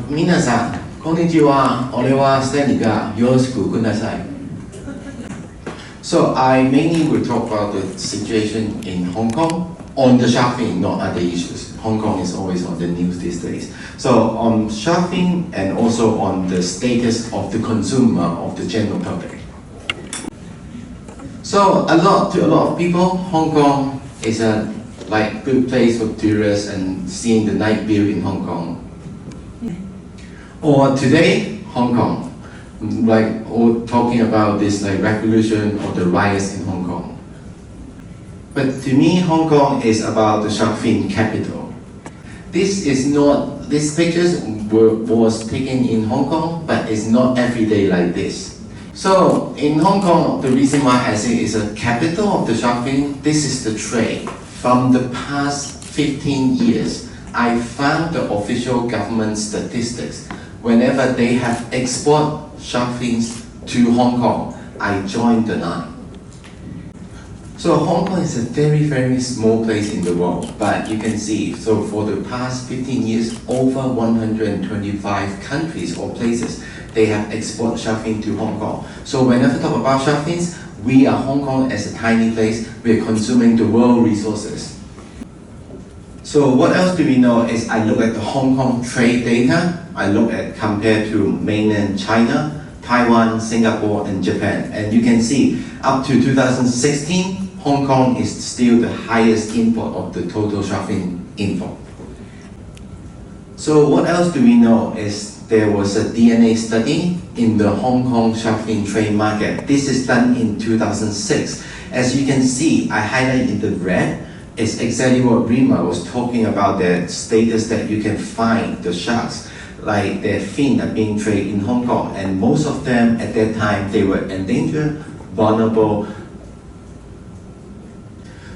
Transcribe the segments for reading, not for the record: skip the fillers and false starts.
皆さん、こんにちは。俺はスタニがよろしくください。So I mainly will talk about the situation in Hong Kong on the shark fin, not other issues. Hong Kong is always on the news these days. So on shark fin and also on the status of the consumer of the general public. So to a lot of people, Hong Kong is a good place for tourists and seeing the night view in Hong Kong. Or today, Hong Kong. Or talking about this revolution or the riots in Hong Kong. But to me, Hong Kong is about the shark fin capital. These pictures was taken in Hong Kong, but it's not every day like this. So in Hong Kong, the reason why I say it's a capital of the shark fin, this is the trade. From the past 15 years, I found the official government statistics. Whenever they have export shark fins to Hong Kong, I joined the line. So Hong Kong is a very, very small place in the world, but you can see, so for the past 15 years, over 125 countries or places, they have export shark fin to Hong Kong. So whenever we talk about shark fins, we are Hong Kong as a tiny place, we are consuming the world resources. So what else do we know is I look at the Hong Kong trade data. I look at compared to mainland China, Taiwan, Singapore, and Japan. And you can see up to 2016, Hong Kong is still the highest import of the total shark fin import. So what else do we know is there was a DNA study in the Hong Kong shark fin trade market. This is done in 2006. As you can see, I highlight in the red, is exactly what Rima was talking about, the status that you can find the sharks, like their fin are being traded in Hong Kong, and most of them at that time, they were endangered, vulnerable.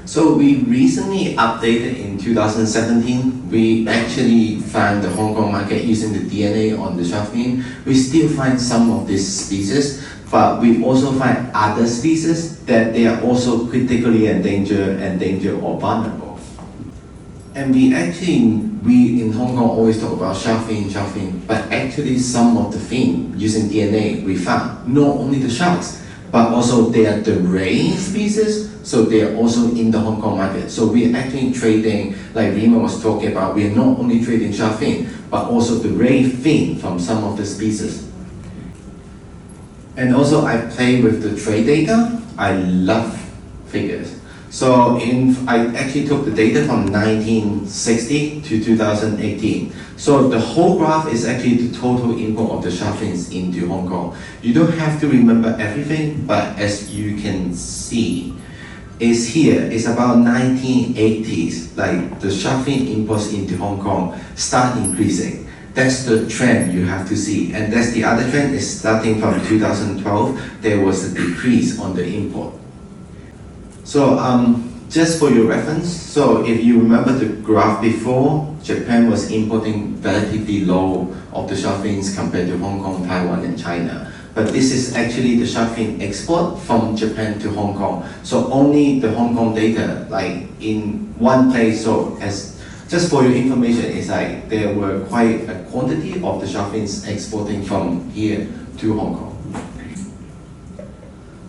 So we recently updated in 2017, we actually found the Hong Kong market using the DNA on the shark fin. We still find some of these species, but we also find other species that they are also critically endangered or vulnerable. And we in Hong Kong always talk about shark fin, but actually some of the fin using DNA we found, not only the sharks, but also they are the ray species, so they are also in the Hong Kong market. So we are actually trading, like Rima was talking about, we are not only trading shark fin, but also the ray fin from some of the species. And also I play with the trade data. I love figures. So I actually took the data from 1960 to 2018. So the whole graph is actually the total import of the shark fins into Hong Kong. You don't have to remember everything, but as you can see, it's about 1980s, like the shark fin imports into Hong Kong start increasing. That's the trend you have to see. And that's the other trend is starting from 2012, there was a decrease on the import. So just for your reference, so if you remember the graph before, Japan was importing relatively low of the shark fins compared to Hong Kong, Taiwan, and China. But this is actually the shark fin export from Japan to Hong Kong. So only the Hong Kong data, like in one place, so just for your information, it's like there were quite a quantity of the shark fins exporting from here to Hong Kong.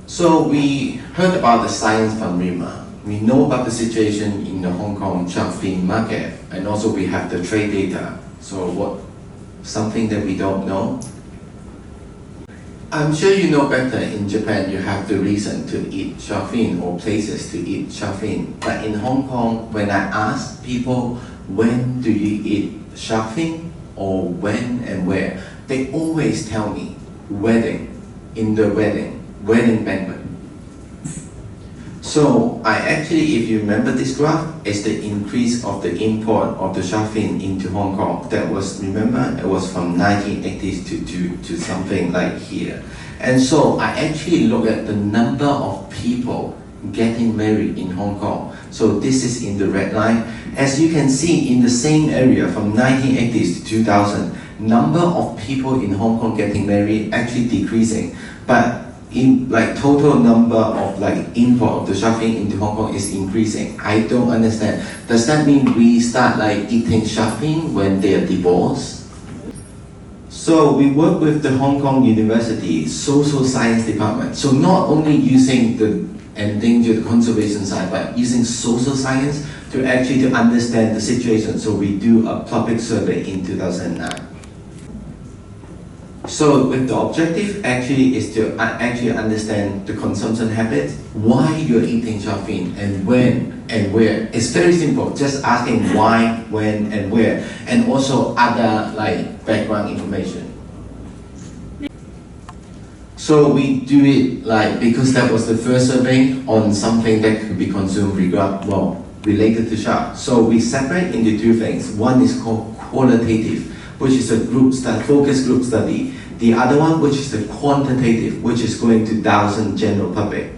So we heard about the science from Rima. We know about the situation in the Hong Kong shark fin market, and also we have the trade data. So something that we don't know? I'm sure you know better. In Japan, you have the reason to eat shark fin or places to eat shark fin. But in Hong Kong, when I ask people, when do you eat shark fin or when and where, they always tell me, in the wedding banquet. So if you remember this graph, it's the increase of the import of the shark fin into Hong Kong. That was, remember, it was from 1980s to something like here. And so I actually look at the number of people getting married in Hong Kong. So this is in the red line. As you can see, in the same area from 1980s to 2000, number of people in Hong Kong getting married actually decreasing. But in total number of import of the shark fin into Hong Kong is increasing. I don't understand. Does that mean we start eating shark fin when they are divorced? So we work with the Hong Kong University Social Science Department. So not only using the endangered conservation side, but using social science to actually understand the situation. So we do a public survey in 2009. So with the objective actually is to actually understand the consumption habits, why you're eating shark fin, and when and where. It's very simple, just asking why, when, and where, and also other like background information. So we do it like, because that was the first survey on something that could be consumed related to shark. So we separate into two things. One is called qualitative, which is a focus group study. The other one, which is the quantitative, which is going to thousands general public.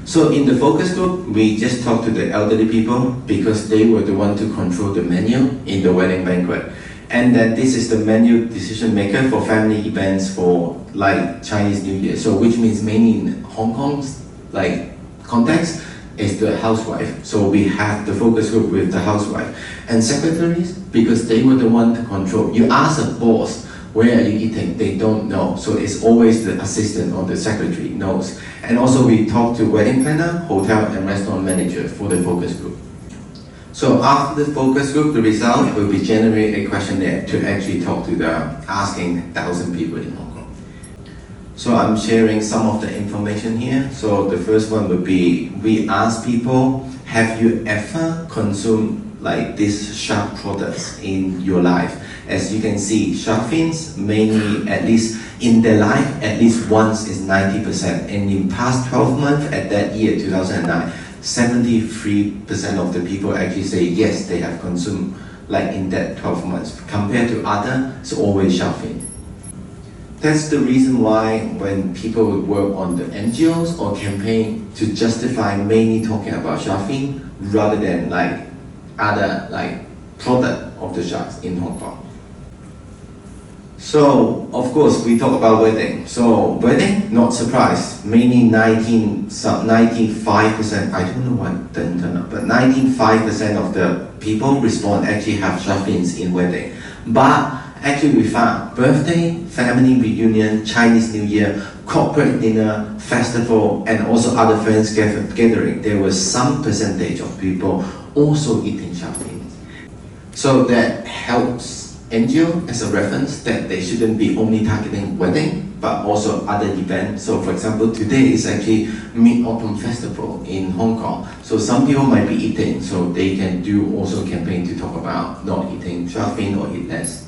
So in the focus group, we just talk to the elderly people because they were the one to control the menu in the wedding banquet. And then this is the menu decision maker for family events for like Chinese New Year. So which means mainly in Hong Kong's like context is the housewife. So we have the focus group with the housewife. And secretaries, because they were the one to control. You ask a boss, where are you eating? They don't know. So it's always the assistant or the secretary knows. And also we talk to wedding planner, hotel and restaurant manager for the focus group. So after the focus group, the result will be generate a questionnaire to actually talk to the asking 1,000 people in Hong Kong. So I'm sharing some of the information here. So the first one would be, we ask people, have you ever consumed like these shark products in your life? As you can see, shark fins mainly, at least in their life, at least once is 90%. And in past 12 months at that year, 2009, 73% of the people actually say yes, they have consumed like in that 12 months. Compared to other, it's always shark fin. That's the reason why when people work on the NGOs or campaign to justify mainly talking about shark fin rather than like other like product of the sharks in Hong Kong. So, of course, we talk about wedding. So, wedding, not surprised, mainly 95%, I don't know what the internet, but 95% of the people respond actually have shark fins in wedding. But actually we found birthday, family reunion, Chinese New Year, corporate dinner, festival, and also other friends gathering. There was some percentage of people also eating shark fins. So that helps NGO as a reference that they shouldn't be only targeting wedding, but also other events. So for example, today is actually Mid-Autumn Festival in Hong Kong. So some people might be eating, so they can do also campaign to talk about not eating shark fin or eat less.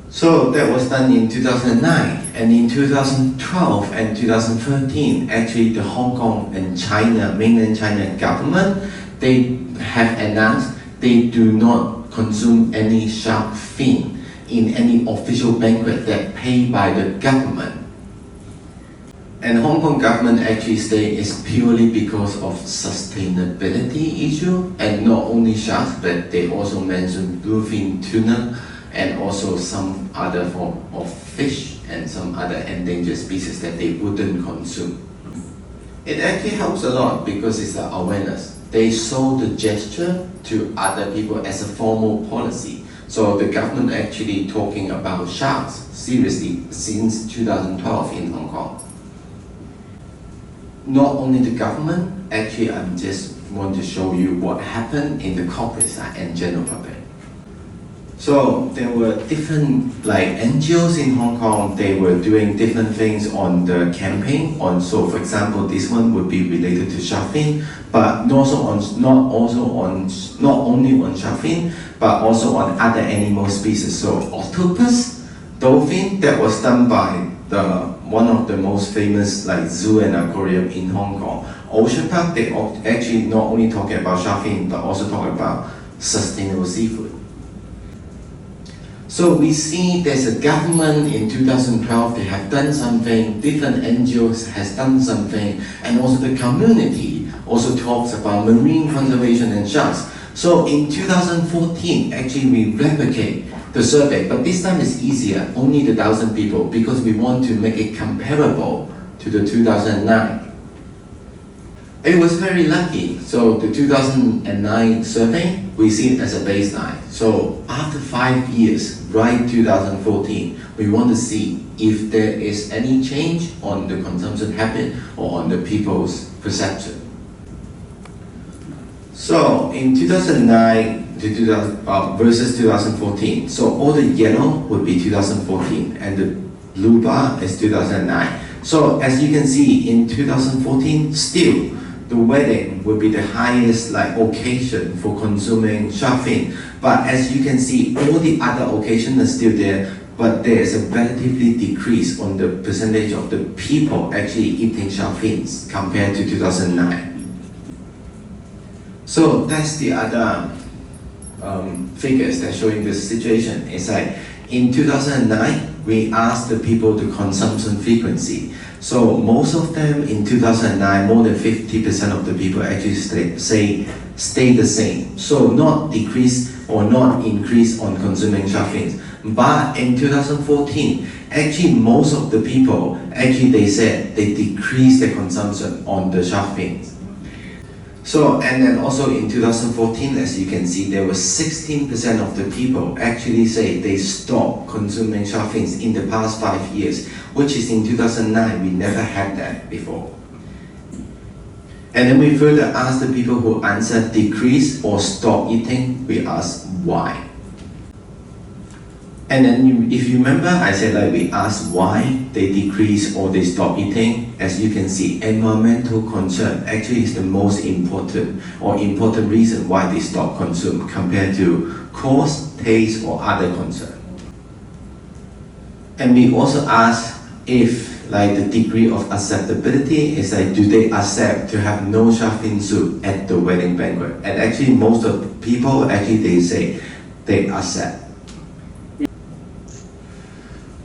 So that was done in 2009, and in 2012 and 2013, actually the Hong Kong and China, mainland China government, they have announced they do not consume any shark fin in any official banquet that paid by the government. And Hong Kong government actually say it's purely because of sustainability issue, and not only sharks, but they also mentioned bluefin tuna and also some other form of fish and some other endangered species that they wouldn't consume. It actually helps a lot because it's an awareness. They show the gesture to other people as a formal policy. So the government actually talking about sharks seriously since 2012 in Hong Kong. Not only the government, actually I just want to show you what happened in the corporate side and general public. So there were different like NGOs in Hong Kong, they were doing different things on the campaign. So for example, this one would be related to shark fin, but not only on shark fin, but also on other animal species. So octopus, dolphin, that was done by one of the most famous like zoo and aquarium in Hong Kong. Ocean Park, they actually not only talking about shark fin, but also talking about sustainable seafood. So we see there's a government in 2012, they have done something, different NGOs has done something, and also the community also talks about marine conservation and sharks. So in 2014, actually we replicate the survey, but this time it's easier, only the 1,000 people, because we want to make it comparable to the 2009. It was very lucky. So the 2009 survey, we see it as a baseline. So after 5 years, right 2014, we want to see if there is any change on the consumption habit or on the people's perception. So in 2009 to 2000, versus 2014, so all the yellow would be 2014 and the blue bar is 2009. So as you can see in 2014, still the wedding will be the highest occasion for consuming shark fin. But as you can see, all the other occasions are still there, but there is a relatively decrease on the percentage of the people actually eating shark fins compared to 2009. So that's the other figures that showing this situation. It's like in 2009, we asked the people the consumption frequency. So most of them in 2009, more than 50% of the people actually stay the same. So not decrease or not increase on consuming shark fins. But in 2014, actually most of the people, actually they said they decreased their consumption on the shark fins. So, and then also in 2014, as you can see, there was 16% of the people actually say they stopped consuming shark fins in the past 5 years, which is in 2009, we never had that before. And then we further asked the people who answered decrease or stop eating, we asked why. And then if you remember, I said we asked why they decrease or they stop eating. As you can see, environmental concern actually is the most important reason why they stop consume compared to cost, taste or other concern. And we also asked if the degree of acceptability is do they accept to have no shark fin soup at the wedding banquet? And actually most of the people they say they accept.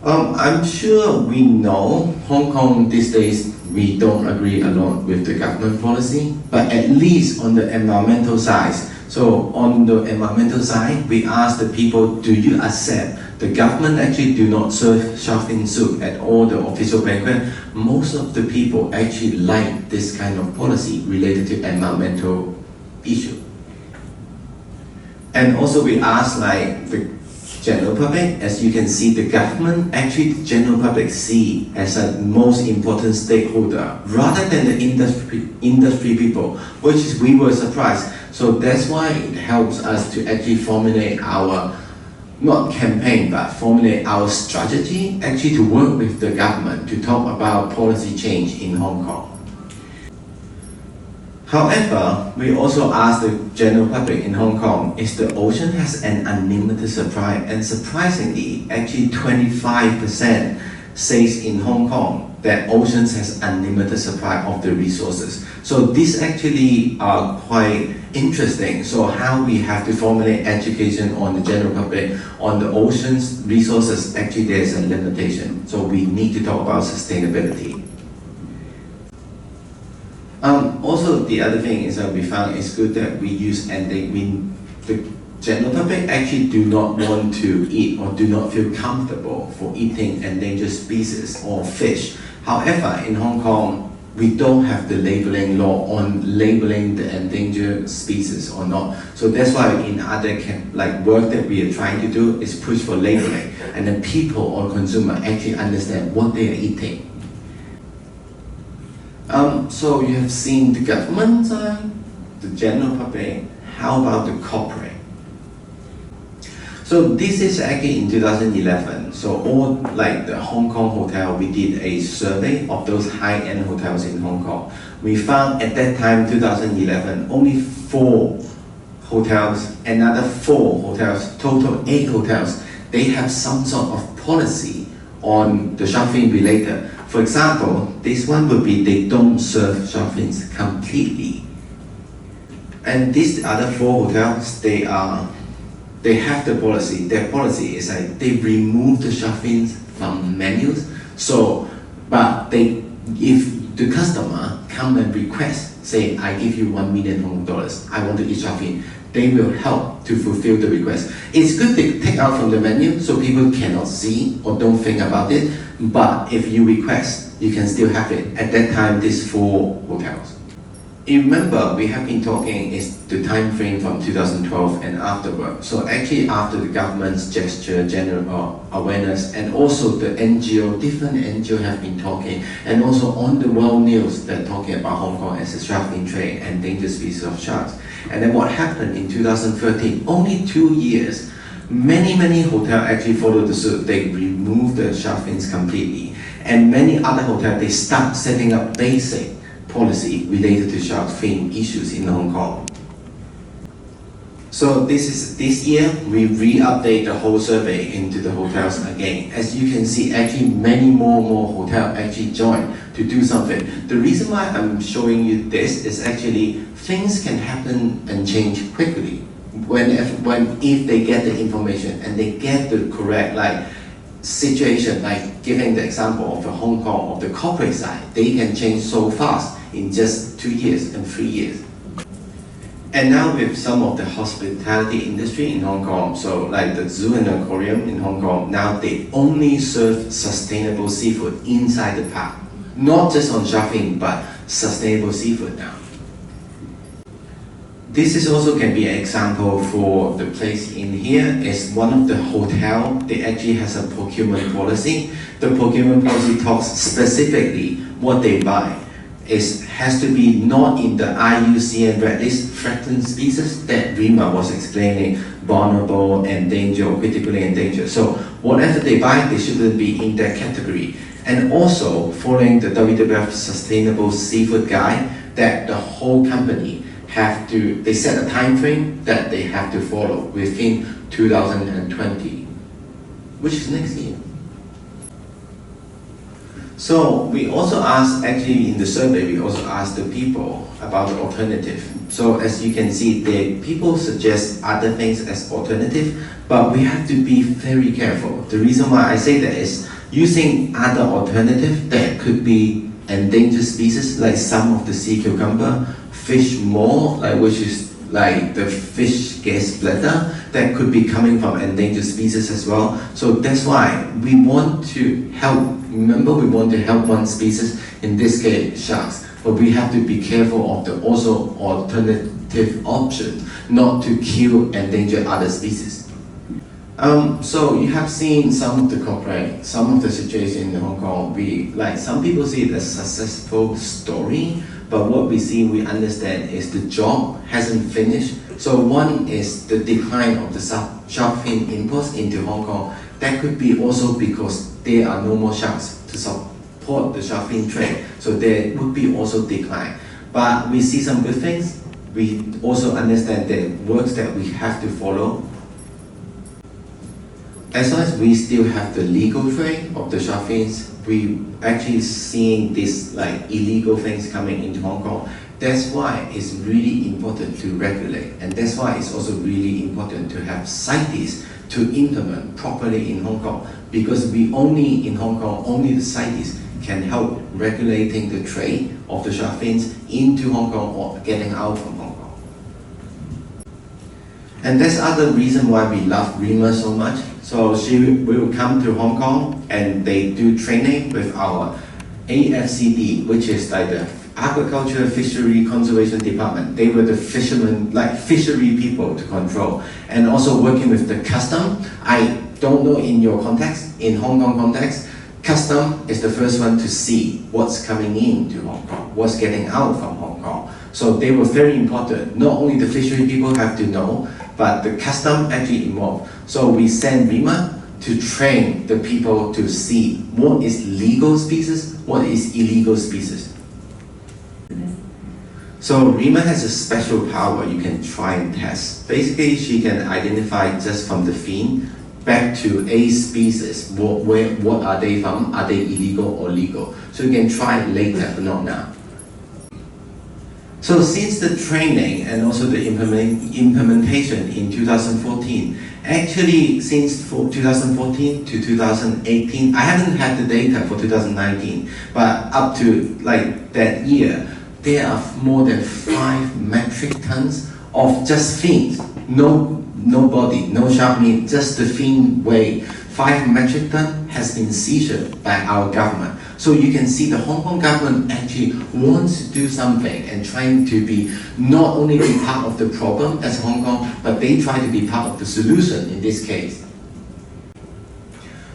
I'm sure we know Hong Kong these days we don't agree a lot with the government policy, but at least on the environmental side. So on the environmental side, we ask the people, do you accept the government actually do not serve shark fin soup at all the official banquet? Most of the people actually like this kind of policy related to environmental issue. And also we ask the general public, as you can see, the government, actually the general public see as a most important stakeholder rather than the industry people, which is we were surprised. So that's why it helps us to actually formulate our, not campaign, but formulate our strategy actually to work with the government to talk about policy change in Hong Kong. However, we also asked the general public in Hong Kong, is the ocean has an unlimited supply? And surprisingly, actually 25% says in Hong Kong that oceans has unlimited supply of the resources. So this actually are quite interesting. So how we have to formulate education on the general public on the ocean's resources, actually there's a limitation. So we need to talk about sustainability. Also, the other thing is that we found it's good that we use the general public actually do not want to eat or do not feel comfortable for eating endangered species or fish. However, in Hong Kong, we don't have the labeling law on labeling the endangered species or not. So that's why in other work that we are trying to do is push for labeling, and then people or consumer actually understand what they are eating. So you have seen the government side, the general public. How about the corporate? So this is actually in 2011. So all the Hong Kong hotel, we did a survey of those high-end hotels in Hong Kong. We found at that time, 2011, only 4 hotels, another 4 hotels, total 8 hotels, they have some sort of policy on the shark fin related. For example, this one would be they don't serve shark fins completely. And these other 4 hotels, they have the policy. Their policy is they remove the shark fins from menus. So, but if the customer come and request, say, I give you $1 million, I want to eat shark fin, they will help to fulfill the request. It's good to take out from the menu so people cannot see or don't think about it. But if you request, you can still have it. At that time, these 4 hotels. you remember we have been talking is the time frame from 2012 and afterward. So actually after the government's gesture, general awareness, and also the NGO, different NGO have been talking, and also on the world news they're talking about Hong Kong as a shark fin trade and endangered species of sharks. And then what happened in 2013, only 2 years, many hotels actually followed the suit. They removed the shark fins completely. And many other hotels, they start setting up basic policy related to shark fin issues in Hong Kong. So this year, we re-update the whole survey into the hotels again. As you can see, actually many more hotels actually join to do something. The reason why I'm showing you this is actually things can happen and change quickly. If they get the information and they get the correct situation, like giving the example of the Hong Kong of the corporate side, they can change so fast in just 2 years and 3 years. And now with some of the hospitality industry in Hong Kong, so like the zoo and aquarium in Hong Kong, now they only serve sustainable seafood inside the park. Not just on shark fin, but sustainable seafood now. This is also can be an example for the place in here. Is one of the hotel, they actually has a procurement policy. The procurement policy talks specifically what they buy. Has to be not in the IUCN red list threatened species that Rima was explaining, vulnerable, endangered, or critically endangered. So whatever they buy, they shouldn't be in that category. And also following the WWF Sustainable Seafood Guide, that the whole company they set a time frame that they have to follow within 2020, which is next year. So we also asked, actually in the survey, we also asked the people about the alternative. So as you can see, the people suggest other things as alternative, but we have to be very careful. The reason why I say that is using other alternative that could be endangered species, like some of the sea cucumber, fish maw, which is like the fish gas bladder, that could be coming from endangered species as well. So that's why we want to help. Remember, we want to help one species, in this case sharks, but we have to be careful of the also alternative option, not to kill endangered other species. So you have seen some of the situation in Hong Kong. Some people see it as a successful story, but what we see, we understand is the job hasn't finished. So one is the decline of the shark fin imports into Hong Kong. That could be also because there are no more sharks to support the shark fin trade. So there would be also decline. But we see some good things. We also understand the works that we have to follow. As long as we still have the legal trade of the shark fins, we actually seeing this illegal things coming into Hong Kong. That's why it's really important to regulate, and that's why it's also really important to have CITES to implement properly in Hong Kong, because in Hong Kong, only the CITES can help regulating the trade of the shark fins into Hong Kong or getting out from Hong Kong. And that's other reason why we love Rima so much. So she will come to Hong Kong and they do training with our AFCD, which is like the Agriculture Fishery Conservation Department. They were the fishermen, fishery people to control, and also working with the custom. I don't know in your context, in Hong Kong context, custom is the first one to see what's coming into Hong Kong, what's getting out from Hong Kong. So they were very important. Not only the fishery people have to know, but the custom actually involved. So we send Rima to train the people to see what is legal species, what is illegal species. So Rima has a special power you can try and test. Basically, she can identify just from the fin back to a species, what are they from, are they illegal or legal. So you can try later, but not now. So since the training and also the implementation in 2014, actually since 2014 to 2018, I haven't had the data for 2019, but up to that year, there are more than 5 metric tons of just fins. No body, no shark meat, just the fin weight. 5 metric tons has been seized by our government. So you can see the Hong Kong government actually wants to do something and trying to be not only be part of the problem as Hong Kong, but they try to be part of the solution in this case.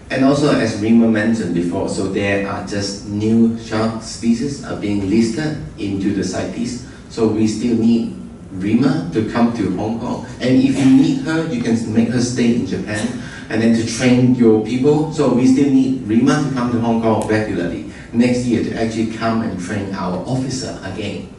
And also, as Rima mentioned before, so there are just new shark species are being listed into the CITES. So we still need Rima to come to Hong Kong. And if you need her, you can make her stay in Japan and then to train your people. So we still need Rima to come to Hong Kong regularly next year to actually come and train our officer again.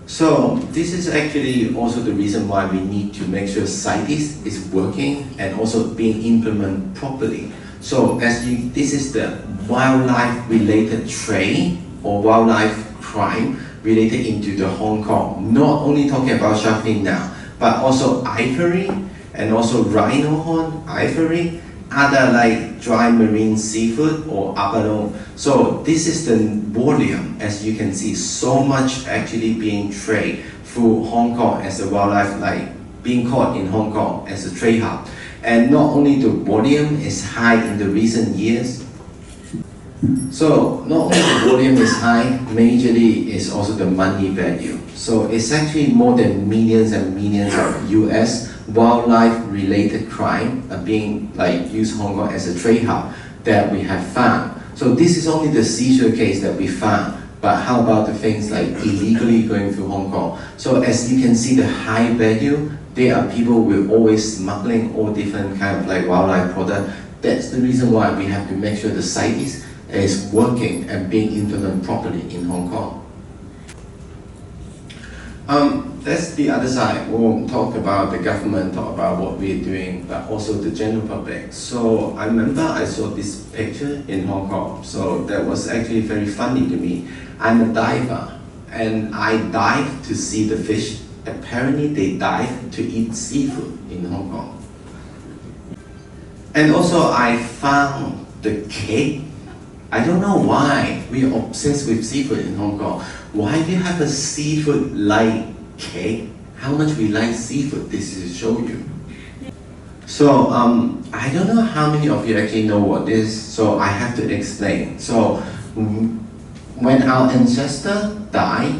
So this is actually also the reason why we need to make sure CITES is working and also being implemented properly. So this is the wildlife related trade or wildlife crime related into the Hong Kong. Not only talking about shark fin now, but also ivory and also rhino horn, ivory, other like dry marine seafood or abalone. So this is the volume, as you can see, so much actually being traded through Hong Kong as a wildlife, like being caught in Hong Kong as a trade hub. And not only the volume is high in the recent years, so not only the volume is high, majorly is also the money value. So it's actually more than millions and millions of US wildlife related crime are being like used Hong Kong as a trade hub that we have found. So this is only the seizure case that we found, but how about the things like illegally going through Hong Kong? So as you can see the high value, there are people with always smuggling all different kind of like wildlife product. That's the reason why we have to make sure the CITES is working and being implemented properly in Hong Kong. That's the other side. We'll talk about the government, talk about what we're doing, but also the general public. So I remember I saw this picture in Hong Kong. So that was actually very funny to me. I'm a diver and I dive to see the fish. Apparently they dive to eat seafood in Hong Kong. And also I found the cake. I don't know why we are obsessed with seafood in Hong Kong. Why do you have a seafood-like cake? How much we like seafood, this is to show you. So I don't know how many of you actually know what this is, so I have to explain. So when our ancestors die,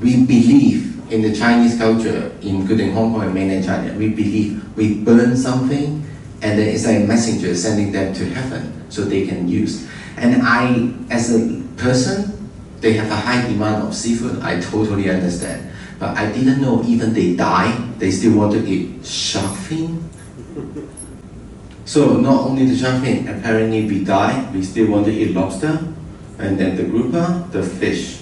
we believe in the Chinese culture, including Hong Kong and mainland China, we believe we burn something and then it's like a messenger sending them to heaven so they can use. And I, as a person, they have a high demand of seafood, I totally understand. But I didn't know even they die, they still want to eat shark fin. So not only the shark fin, apparently we die, we still want to eat lobster, and then the grouper, the fish.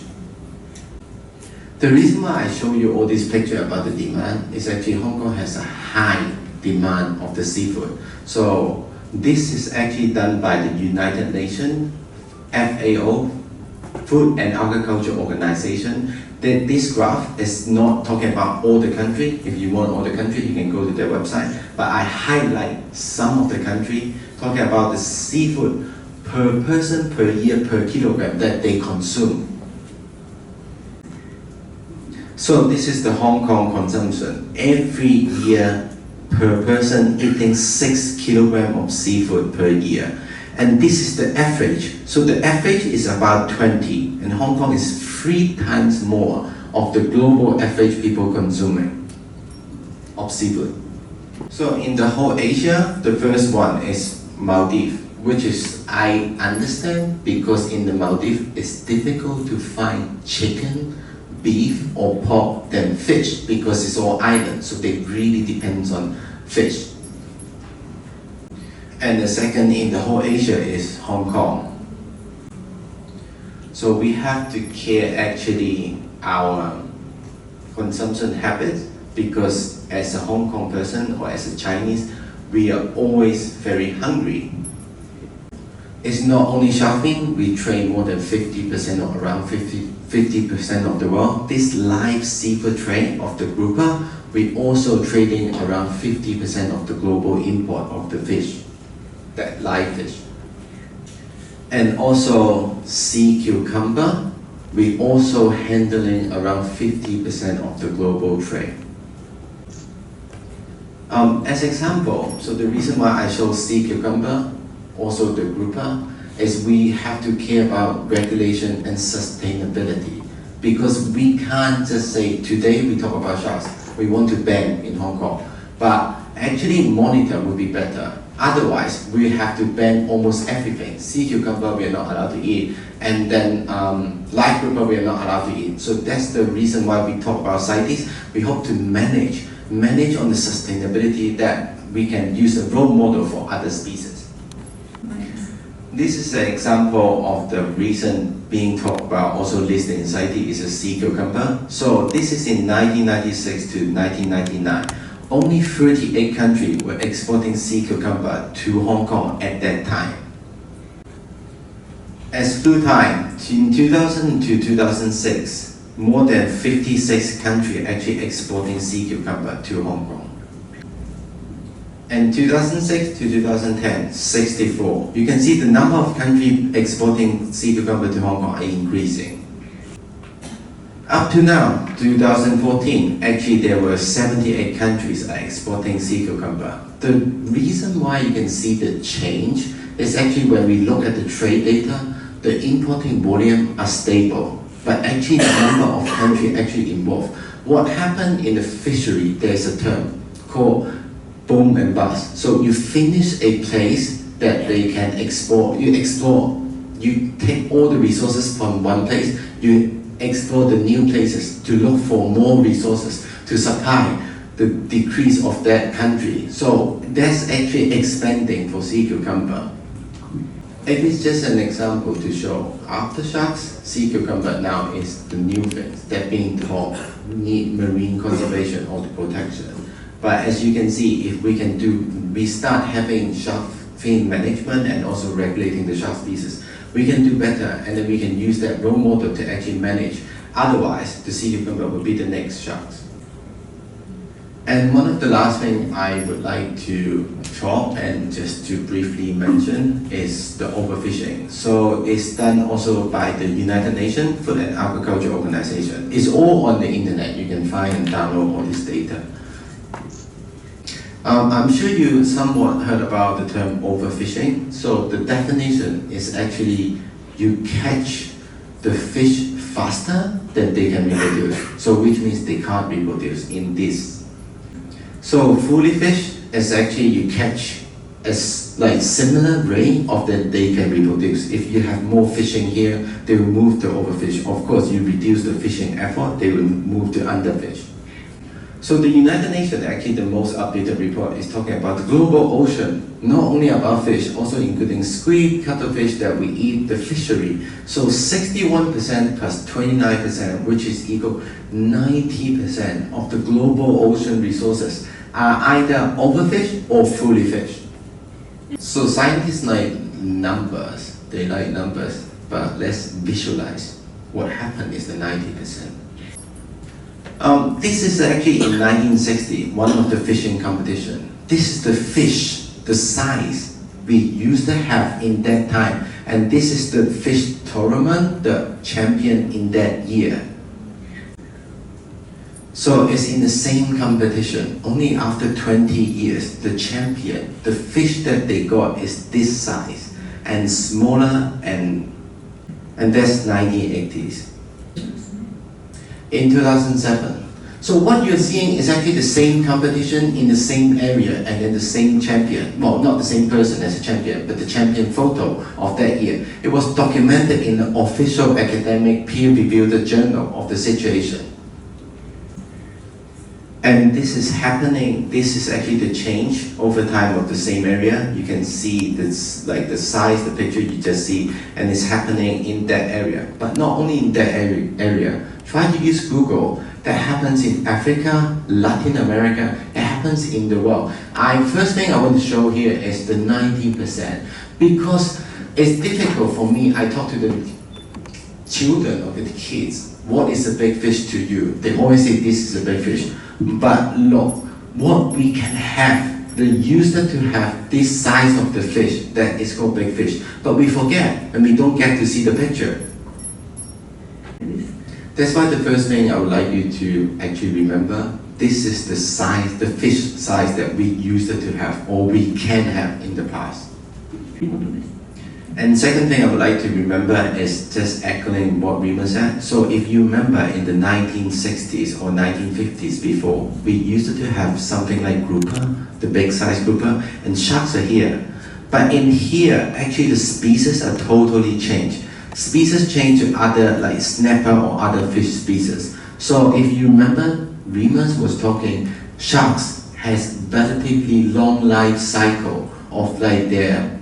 The reason why I show you all these pictures about the demand is actually Hong Kong has a high demand of the seafood. So this is actually done by the United Nations, FAO, Food and Agriculture Organization. That this graph is not talking about all the country. If you want all the country, you can go to their website. But I highlight some of the country, talking about the seafood per person, per year, per kilogram that they consume. So this is the Hong Kong consumption. Every year, per person eating 6 kilograms of seafood per year. And this is the average. So the average is about 20, and Hong Kong is 3 times more of the global average people consuming of seafood. So in the whole Asia, the first one is Maldives, which is, I understand, because in the Maldives, it's difficult to find chicken, beef or pork than fish, because it's all islands, so they really depend on fish. And the second in the whole Asia is Hong Kong. So we have to care actually our consumption habits, because as a Hong Kong person or as a Chinese, we are always very hungry. It's not only shark fin, we trade more than 50% or around 50% of the world. This live seafood trade of the grouper, we also trading around 50% of the global import of the fish, that live fish. And also sea cucumber, we also handling around 50% of the global trade. As example, so the reason why I show sea cucumber, also the grouper, is we have to care about regulation and sustainability. Because we can't just say, today we talk about sharks, we want to ban in Hong Kong. But actually monitor would be better. Otherwise, we have to ban almost everything. Sea cucumber we are not allowed to eat, and then live grouper we are not allowed to eat. So that's the reason why we talk about CITES. We hope to manage on the sustainability that we can use a role model for other species. This is an example of the recent being talked about, also listed in CITES, is a sea cucumber. So this is in 1996 to 1999. Only 38 countries were exporting sea cucumber to Hong Kong at that time. As through time, in 2000 to 2006, more than 56 countries actually exporting sea cucumber to Hong Kong. And 2006 to 2010, 64. You can see the number of countries exporting sea cucumber to Hong Kong are increasing. Up to now, 2014, actually there were 78 countries are exporting sea cucumber. The reason why you can see the change is actually when we look at the trade data, the importing volume are stable, but actually the number of countries actually involved. What happened in the fishery, there's a term called boom and bust. So you finish a place that they can export, you explore, you take all the resources from one place, you explore the new places to look for more resources to supply the decrease of that country. So that's actually expanding for sea cucumber. It is just an example to show after sharks, sea cucumber now is the new thing that being taught need marine conservation or protection. But as you can see, if we start having shark fin management and also regulating the shark species, we can do better, and then we can use that role model to actually manage. Otherwise, the sea cucumber will be the next sharks. And one of the last things I would like to talk and just to briefly mention is the overfishing. So it's done also by the United Nations Food and Agriculture Organization. It's all on the internet. You can find and download all this data. I'm sure you somewhat heard about the term overfishing. So the definition is actually you catch the fish faster than they can reproduce. So which means they can't reproduce in this. So fully fish is actually you catch as like similar rate of that they can reproduce. If you have more fishing here, they will move to overfish. Of course, you reduce the fishing effort, they will move to underfish. So the United Nations, actually the most updated report is talking about the global ocean, not only about fish, also including squid, cuttlefish that we eat, the fishery. So 61% plus 29%, which is equal 90% of the global ocean resources are either overfished or fully fished. So scientists like numbers, they like numbers, but let's visualize what happened is the 90%. This is actually in 1960, one of the fishing competition. This is the fish, the size we used to have in that time. And this is the fish tournament, the champion in that year. So it's in the same competition. Only after 20 years, the champion, the fish that they got is this size and smaller, and that's 1980s. In 2007. So what you're seeing is actually the same competition in the same area and then the same champion. Well, not the same person as a champion, but the champion photo of that year. It was documented in the official academic peer-reviewed journal of the situation. And this is happening, this is actually the change over time of the same area. You can see this, like the size, the picture you just see, and it's happening in that area. But not only in that area. Try to use Google. That happens in Africa, Latin America, it happens in the world. First thing I want to show here is the 90%. Because it's difficult for me, I talk to the children or the kids, what is a big fish to you? They always say this is a big fish. But look, what we can have, the user to have this size of the fish, that is called big fish. But we forget, and we don't get to see the picture. That's why the first thing I would like you to actually remember, this is the size, the fish size that we used to have, or we can have in the past. And second thing I would like to remember is just echoing what Rima said. So if you remember in the 1960s or 1950s before, we used to have something like grouper, the big size grouper, and sharks are here. But in here, actually the species are totally changed. Species change to other like snapper or other fish species. So if you remember, Rima was talking, sharks has relatively long life cycle of like their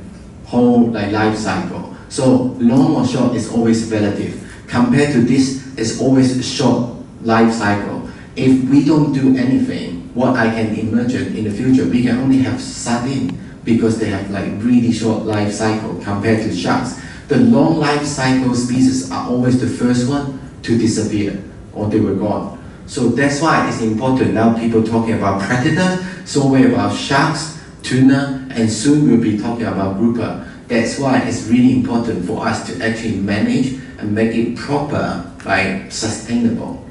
whole life cycle. So long or short is always relative. Compared to this, it's always a short life cycle. If we don't do anything, what I can imagine in the future, we can only have sardine because they have like really short life cycle compared to sharks. The long life cycle species are always the first one to disappear or they were gone. So that's why it's important now people talking about predators, so we're about sharks, tuna, and soon we'll be talking about grouper. That's why it's really important for us to actually manage and make it proper, like sustainable.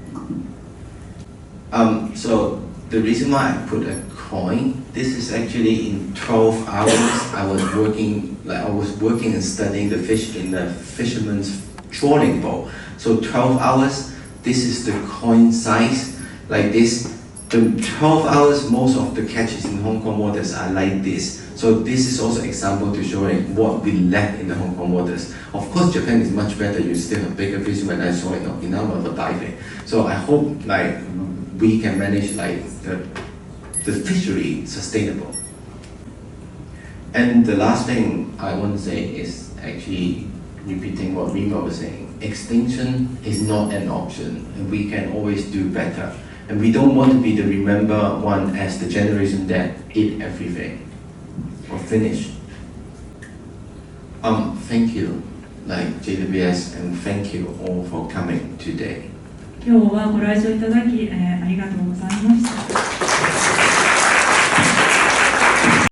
So the reason why I put a coin, this is actually in 12 hours I was working and studying the fish in the fisherman's trawling boat. So 12 hours, this is the coin size, like this. The 12 hours, most of the catches in Hong Kong waters are like this. So this is also example to showing what we lack in the Hong Kong waters. Of course, Japan is much better. You still have bigger fish when I saw in Okinawa for diving. So I hope like we can manage like the fishery sustainable. And the last thing I want to say is actually repeating what Rima was saying. Extinction is not an option, and we can always do better. And we don't want to be the remember one as the generation that ate everything or finished. Thank you, like JWS, and thank you all for coming today. 今日はご来場いただき、ありがとうございました。